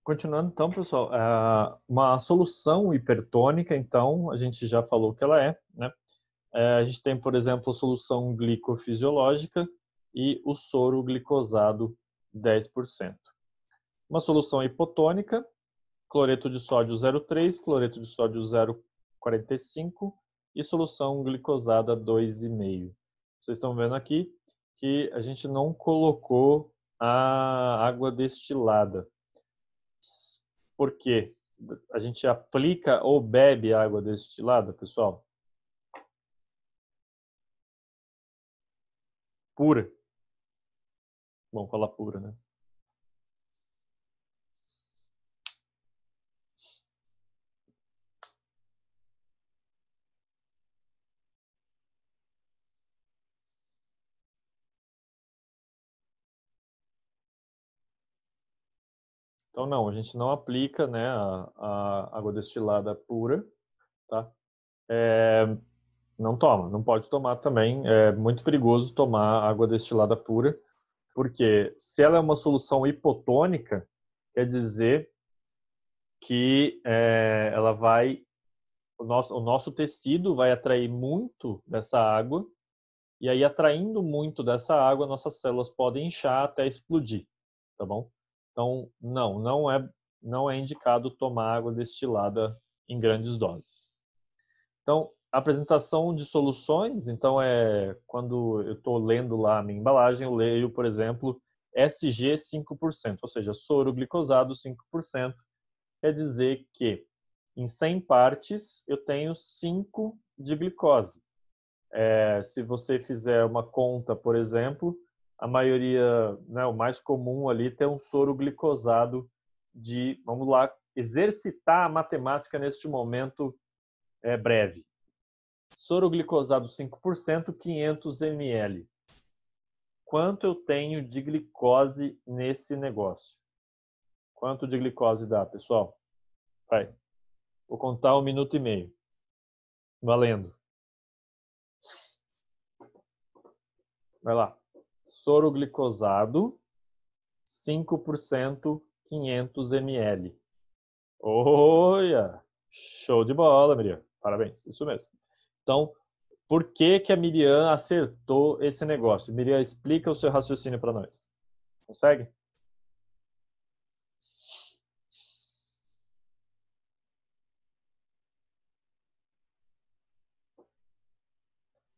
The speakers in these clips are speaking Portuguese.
Continuando então, pessoal, uma solução hipertônica, então, a gente já falou que ela é, né? A gente tem, por exemplo, a solução glicofisiológica e o soro glicosado 10%. Uma solução hipotônica, cloreto de sódio 0,3, cloreto de sódio 0,45 e solução glicosada 2,5. Vocês estão vendo aqui que a gente não colocou a água destilada. Por quê? A gente aplica ou bebe água destilada, pessoal? Pura. Vamos falar pura, né? Então, não, a gente não aplica, né, a água destilada pura, tá? Não toma, não pode tomar também. É muito perigoso tomar água destilada pura, porque se ela é uma solução hipotônica, quer dizer que ela vai, o nosso tecido vai atrair muito dessa água, e aí atraindo muito dessa água, nossas células podem inchar até explodir, tá bom? Então, não é indicado tomar água destilada em grandes doses. Então, a apresentação de soluções, então quando eu estou lendo lá a minha embalagem, eu leio, por exemplo, SG 5%, ou seja, soro glicosado 5%, quer dizer que em 100 partes eu tenho 5 de glicose. Se você fizer uma conta, por exemplo, a maioria, né, o mais comum ali tem um soro glicosado de, vamos lá, exercitar a matemática neste momento breve. Soro glicosado 5%, 500 ml. Quanto eu tenho de glicose nesse negócio? Quanto de glicose dá, pessoal? Vai. Vou contar 1 minuto e meio. Valendo. Vai lá. Soro glicosado, 5%, 500 ml. Olha! Show de bola, Miriam. Parabéns. Isso mesmo. Então, por que que a Miriam acertou esse negócio? Miriam, explica o seu raciocínio para nós. Consegue?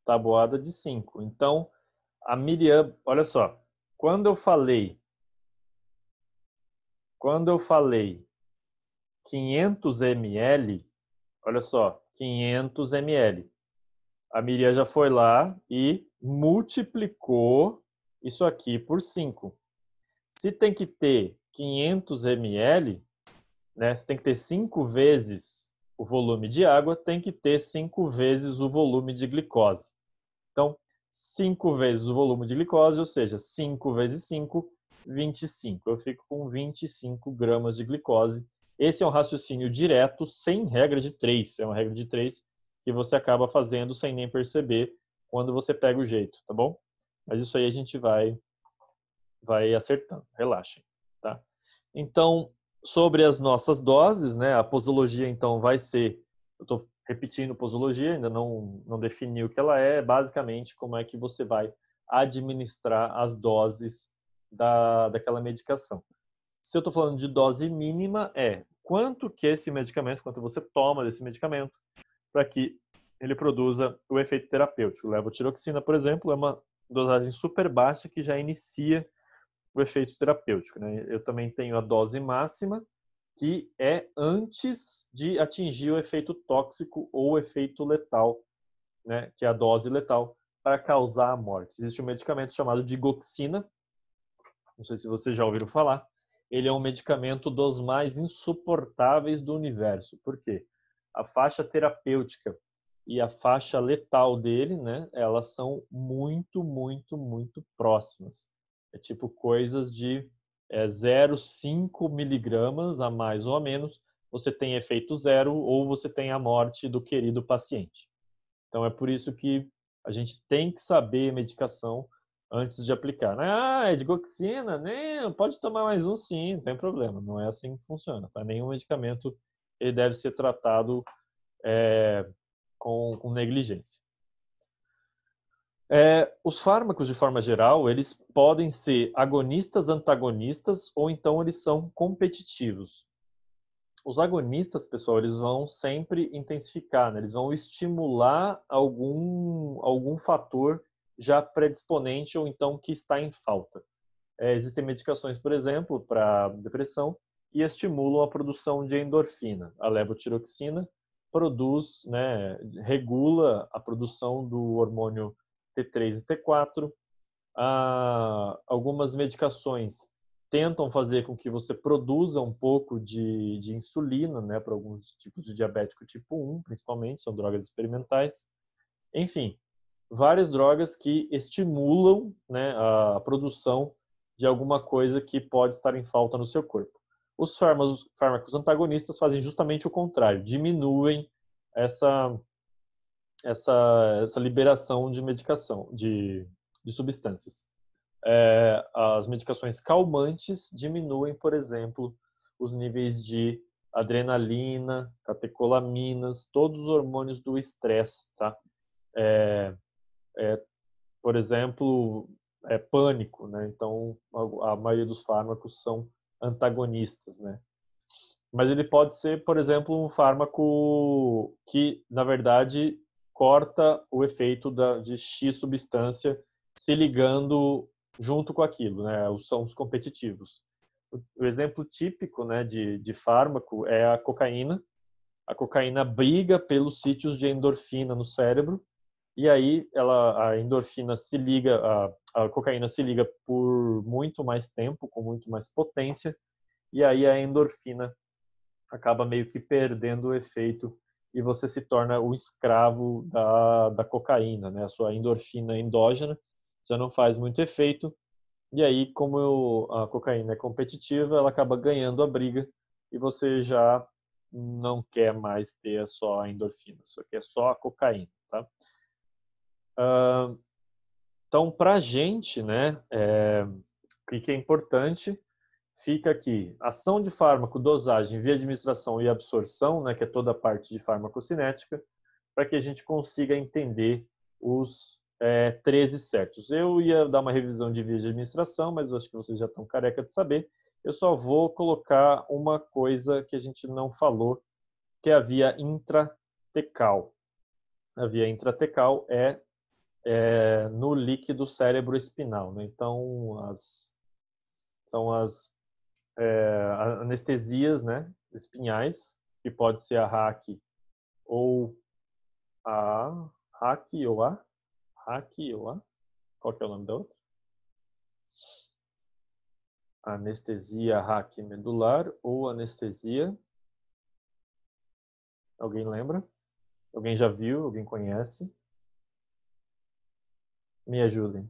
Tabuada de 5. Então, a Miriam, olha só, quando eu falei 500 ml, olha só, 500 ml. A Miriam já foi lá e multiplicou isso aqui por 5. Se tem que ter 500 ml, né, se tem que ter 5 vezes o volume de água, tem que ter 5 vezes o volume de glicose. Então, 5 vezes o volume de glicose, ou seja, 5 vezes 5, 25. Eu fico com 25 gramas de glicose. Esse é um raciocínio direto, sem regra de 3. É uma regra de 3 que você acaba fazendo sem nem perceber quando você pega o jeito, tá bom? Mas isso aí a gente vai acertando, relaxem, tá? Então, sobre as nossas doses, né? A posologia, então, vai ser... Eu estou repetindo posologia, ainda não defini o que ela é. Basicamente, como é que você vai administrar as doses daquela medicação. Se eu estou falando de dose mínima, quanto que esse medicamento, quanto você toma desse medicamento, para que ele produza o efeito terapêutico. Levotiroxina, por exemplo, é uma dosagem super baixa que já inicia o efeito terapêutico, né? Eu também tenho a dose máxima, que é antes de atingir o efeito tóxico ou o efeito letal, né? Que é a dose letal para causar a morte. Existe um medicamento chamado digoxina, não sei se vocês já ouviram falar. Ele é um medicamento dos mais insuportáveis do universo. Por quê? A faixa terapêutica e a faixa letal dele, né? Elas são muito, muito, muito próximas. É tipo coisas de 0,5 miligramas a mais ou a menos, você tem efeito zero ou você tem a morte do querido paciente. Então é por isso que a gente tem que saber medicação antes de aplicar. Ah, é digoxina? Né? Pode tomar mais um sim, não tem problema. Não é assim que funciona. Tá? Nenhum medicamento ele deve ser tratado com negligência. Os fármacos, de forma geral, eles podem ser agonistas, antagonistas, ou então eles são competitivos. Os agonistas, pessoal, eles vão sempre intensificar, né? Eles vão estimular algum fator já predisponente ou então que está em falta. Existem medicações, por exemplo, para depressão e estimulam a produção de endorfina. A levotiroxina produz, né, regula a produção do hormônio T3 e T4. Algumas medicações tentam fazer com que você produza um pouco de insulina, né, para alguns tipos de diabético tipo 1, principalmente, são drogas experimentais. Enfim, várias drogas que estimulam, né, a produção de alguma coisa que pode estar em falta no seu corpo. Os fármacos antagonistas fazem justamente o contrário, diminuem essa liberação de medicação, de substâncias. As medicações calmantes diminuem, por exemplo, os níveis de adrenalina, catecolaminas, todos os hormônios do estresse, tá? Por exemplo, pânico, né? Então, a maioria dos fármacos são antagonistas, né? Mas ele pode ser, por exemplo, um fármaco que, na verdade, corta o efeito de X substância se ligando junto com aquilo, né? São os competitivos. O exemplo típico, né, de fármaco é a cocaína. A cocaína briga pelos sítios de endorfina no cérebro e aí a endorfina se liga, a cocaína se liga por muito mais tempo, com muito mais potência, e aí a endorfina acaba meio que perdendo o efeito e você se torna o escravo da cocaína, né? A sua endorfina endógena já não faz muito efeito, e aí, como a cocaína é competitiva, ela acaba ganhando a briga e você já não quer mais ter só a endorfina, só quer só a cocaína, tá? Então, para a gente, né, o que é importante fica aqui: ação de fármaco, dosagem, via administração e absorção, né, que é toda a parte de farmacocinética, para que a gente consiga entender os 13 certos. Eu ia dar uma revisão de via de administração, mas eu acho que vocês já estão careca de saber. Eu só vou colocar uma coisa que a gente não falou, que é a via intratecal. A via intratecal no líquido cérebro-espinal, né? Então, são as anestesias, né, espinhais, que pode ser a RAC ou a RAC ou a RAC ou a... Qual que é o nome da outra? Anestesia RAC medular ou anestesia... Alguém lembra? Alguém já viu? Alguém conhece? Me ajudem.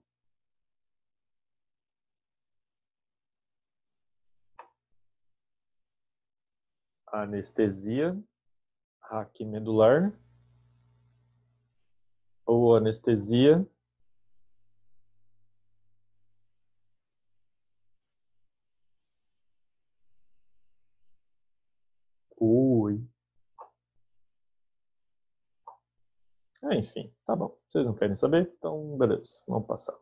Anestesia RAC medular ou anestesia... Ui. Enfim, tá bom. Vocês não querem saber? Então, beleza, vamos passar.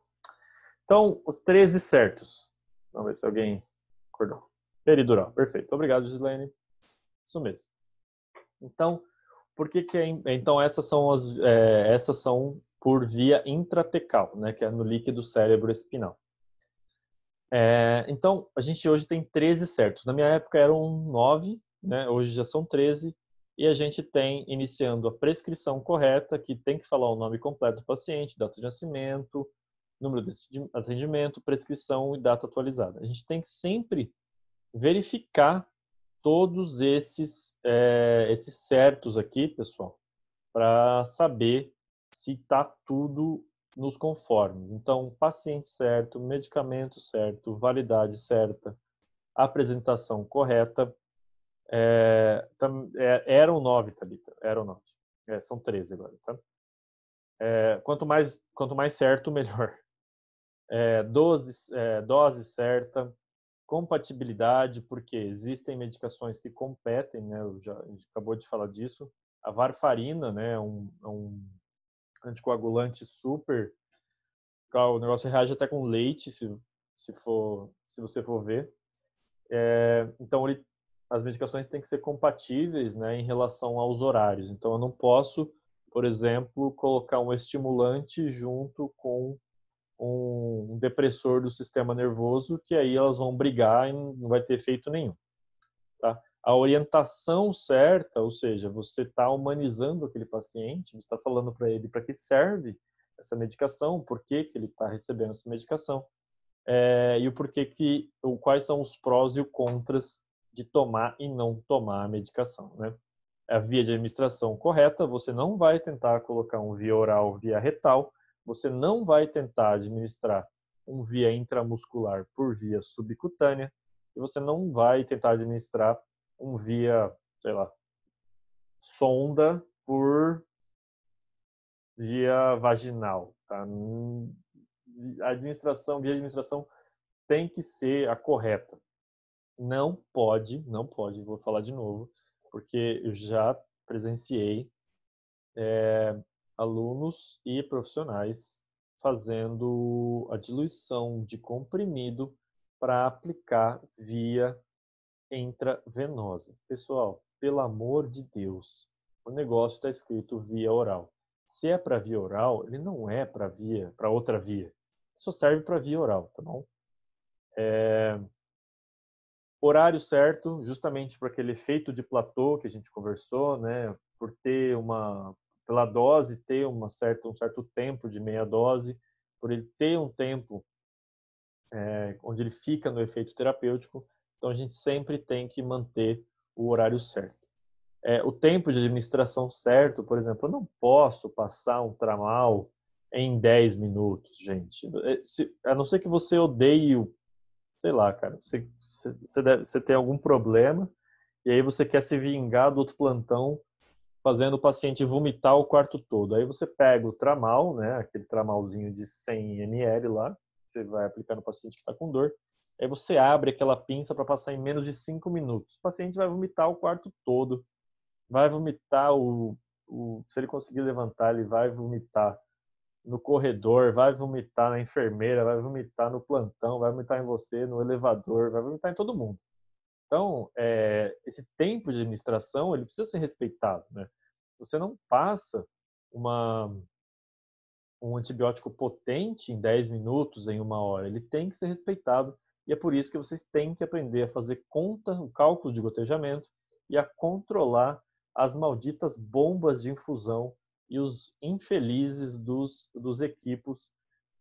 Então, os 13 certos. Vamos ver se alguém acordou. Peridural, perfeito. Obrigado, Gislaine. Isso mesmo. Então, por que que então essas são por via intratecal, né, que é no líquido cérebro-espinal. Então, a gente hoje tem 13 certos. Na minha época eram 9, né, hoje já são 13, e a gente tem, iniciando a prescrição correta, que tem que falar o nome completo do paciente, data de nascimento, número de atendimento, prescrição e data atualizada. A gente tem que sempre verificar todos esses certos aqui, pessoal, para saber se está tudo nos conformes. Então, paciente certo, medicamento certo, validade certa, apresentação correta. Eram 9, Thalita, eram 9. São 13 agora, tá? Quanto mais certo, melhor. dose certa, compatibilidade, porque existem medicações que competem, né? A gente acabou de falar disso. A varfarina, né, é um anticoagulante super. O negócio reage até com leite, se você for ver. Então, as medicações têm que ser compatíveis, né, em relação aos horários. Então, eu não posso, por exemplo, colocar um estimulante junto com um depressor do sistema nervoso, que aí elas vão brigar e não vai ter efeito nenhum. Tá? A orientação certa, ou seja, você está humanizando aquele paciente, você está falando para ele para que serve essa medicação, por que ele está recebendo essa medicação, e o porquê quais são os prós e os contras de tomar e não tomar a medicação, né? A via de administração correta, você não vai tentar colocar um via oral, via retal, você não vai tentar administrar um via intramuscular por via subcutânea, e você não vai tentar administrar um via, sei lá, sonda por via vaginal, tá? Via de administração tem que ser a correta. Não pode, vou falar de novo, porque eu já presenciei alunos e profissionais fazendo a diluição de comprimido para aplicar via intravenosa. Pessoal, pelo amor de Deus, o negócio está escrito via oral. Se é para via oral, ele não é para outra via. Só serve para via oral, tá bom? Horário certo, justamente para aquele efeito de platô que a gente conversou, né? Pela dose ter um certo tempo de meia dose, por ele ter um tempo onde ele fica no efeito terapêutico, então a gente sempre tem que manter o horário certo. O tempo de administração certo, por exemplo, eu não posso passar um tramal em 10 minutos, gente. A não ser que você odeie sei lá, cara, você tem algum problema e aí você quer se vingar do outro plantão fazendo o paciente vomitar o quarto todo. Aí você pega o tramal, né, aquele tramalzinho de 100 ml lá, você vai aplicar no paciente que está com dor, aí você abre aquela pinça para passar em menos de 5 minutos. O paciente vai vomitar o quarto todo, vai vomitar se ele conseguir levantar, ele vai vomitar no corredor, vai vomitar na enfermeira, vai vomitar no plantão, vai vomitar em você, no elevador, vai vomitar em todo mundo. Então, esse tempo de administração, ele precisa ser respeitado, né? Você não passa um antibiótico potente em 10 minutos, em 1 hora. Ele tem que ser respeitado e é por isso que vocês têm que aprender a fazer o cálculo de gotejamento e a controlar as malditas bombas de infusão e os infelizes dos equipos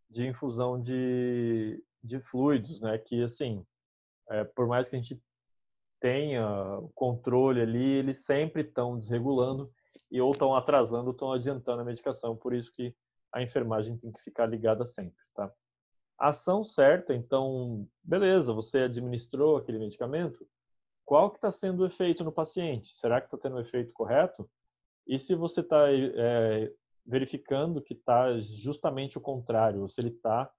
de infusão de fluidos, né? Que, assim, por mais que a gente tenha o controle ali, eles sempre estão desregulando e ou estão atrasando ou estão adiantando a medicação. Por isso que a enfermagem tem que ficar ligada sempre, tá? Ação certa, então, beleza, você administrou aquele medicamento, qual que está sendo o efeito no paciente? Será que está tendo o efeito correto? E se você está verificando que está justamente o contrário, ou se ele está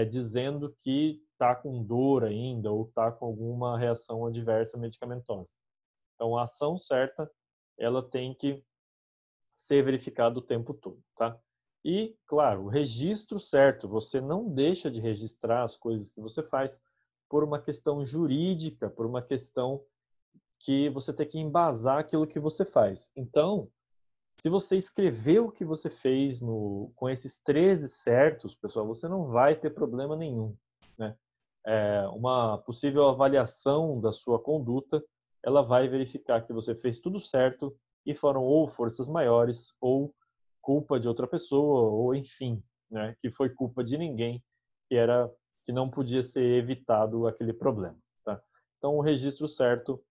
dizendo que está com dor ainda ou está com alguma reação adversa medicamentosa. Então, a ação certa, ela tem que ser verificada o tempo todo, tá? E, claro, o registro certo, você não deixa de registrar as coisas que você faz por uma questão jurídica, por uma questão que você tem que embasar aquilo que você faz. Então, se você escreveu o que você fez com esses 13 certos, pessoal, você não vai ter problema nenhum, né? Uma possível avaliação da sua conduta, ela vai verificar que você fez tudo certo e foram ou forças maiores ou culpa de outra pessoa ou enfim, né, que foi culpa de ninguém, que não podia ser evitado aquele problema, tá? Então o registro certo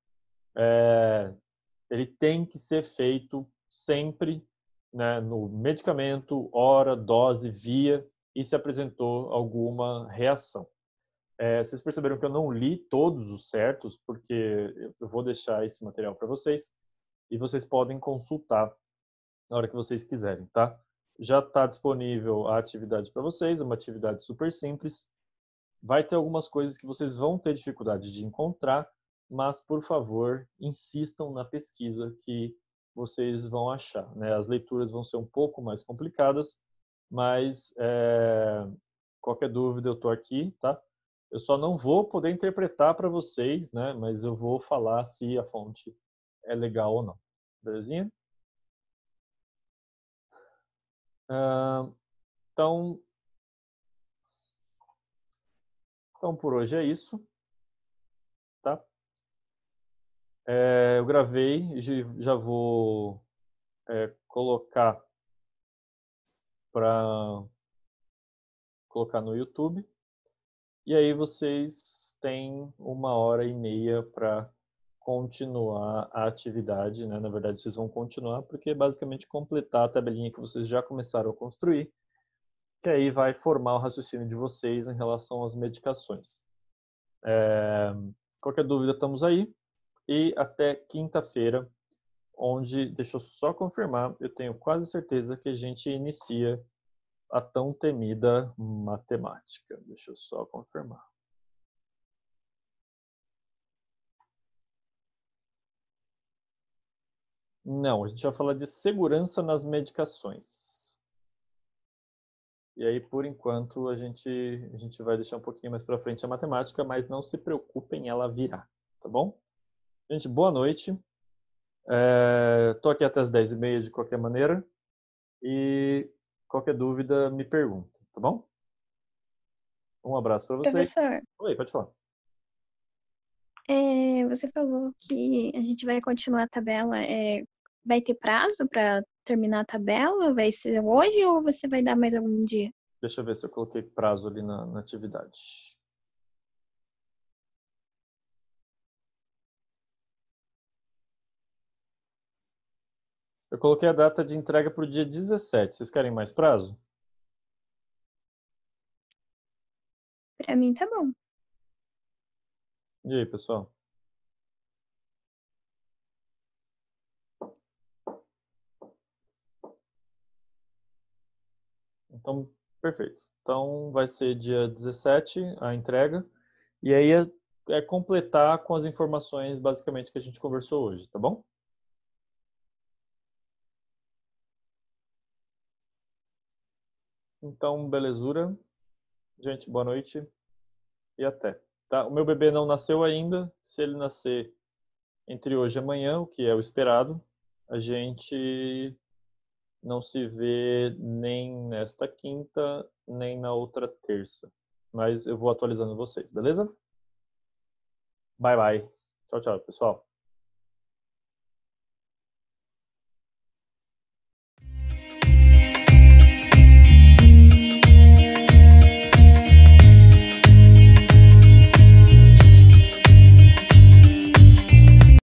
ele tem que ser feito sempre, né, no medicamento, hora, dose, via e se apresentou alguma reação. Vocês perceberam que eu não li todos os certos, porque eu vou deixar esse material para vocês e vocês podem consultar na hora que vocês quiserem, tá? já está disponível a atividade para vocês, é uma atividade super simples. Vai ter algumas coisas que vocês vão ter dificuldade de encontrar, mas, por favor, insistam na pesquisa que vocês vão achar, né? As leituras vão ser um pouco mais complicadas, mas qualquer dúvida eu estou aqui, tá? Eu só não vou poder interpretar para vocês, né? Mas eu vou falar se a fonte é legal ou não. Belezinha? Então, por hoje é isso, tá? Eu gravei, já vou colocar para colocar no YouTube. E aí vocês têm 1h30 para continuar a atividade, né? Na verdade, vocês vão continuar porque é basicamente completar a tabelinha que vocês já começaram a construir, que aí vai formar o raciocínio de vocês em relação às medicações. Qualquer dúvida, estamos aí. E até quinta-feira, onde, deixa eu só confirmar, eu tenho quase certeza que a gente inicia a tão temida matemática. Deixa eu só confirmar. Não, a gente vai falar de segurança nas medicações. E aí, por enquanto, a gente vai deixar um pouquinho mais para frente a matemática, mas não se preocupem, ela virá, tá bom? Gente, boa noite. Estou aqui até as 10h30 de qualquer maneira. E qualquer dúvida, me pergunta, tá bom? Um abraço para vocês. Professor, Oi, pode falar. você falou que a gente vai continuar a tabela. Vai ter prazo para terminar a tabela? Vai ser hoje ou você vai dar mais algum dia? Deixa eu ver se eu coloquei prazo ali na atividade. Eu coloquei a data de entrega para o dia 17. Vocês querem mais prazo? Para mim tá bom. E aí, pessoal? Então, perfeito. Então, vai ser dia 17 a entrega. E aí é completar com as informações, basicamente, que a gente conversou hoje, tá bom? Então, belezura. Gente, boa noite e até. Tá? O meu bebê não nasceu ainda. Se ele nascer entre hoje e amanhã, o que é o esperado, a gente não se vê nem nesta quinta, nem na outra terça. Mas eu vou atualizando vocês, beleza? Bye, bye. Tchau, tchau, pessoal.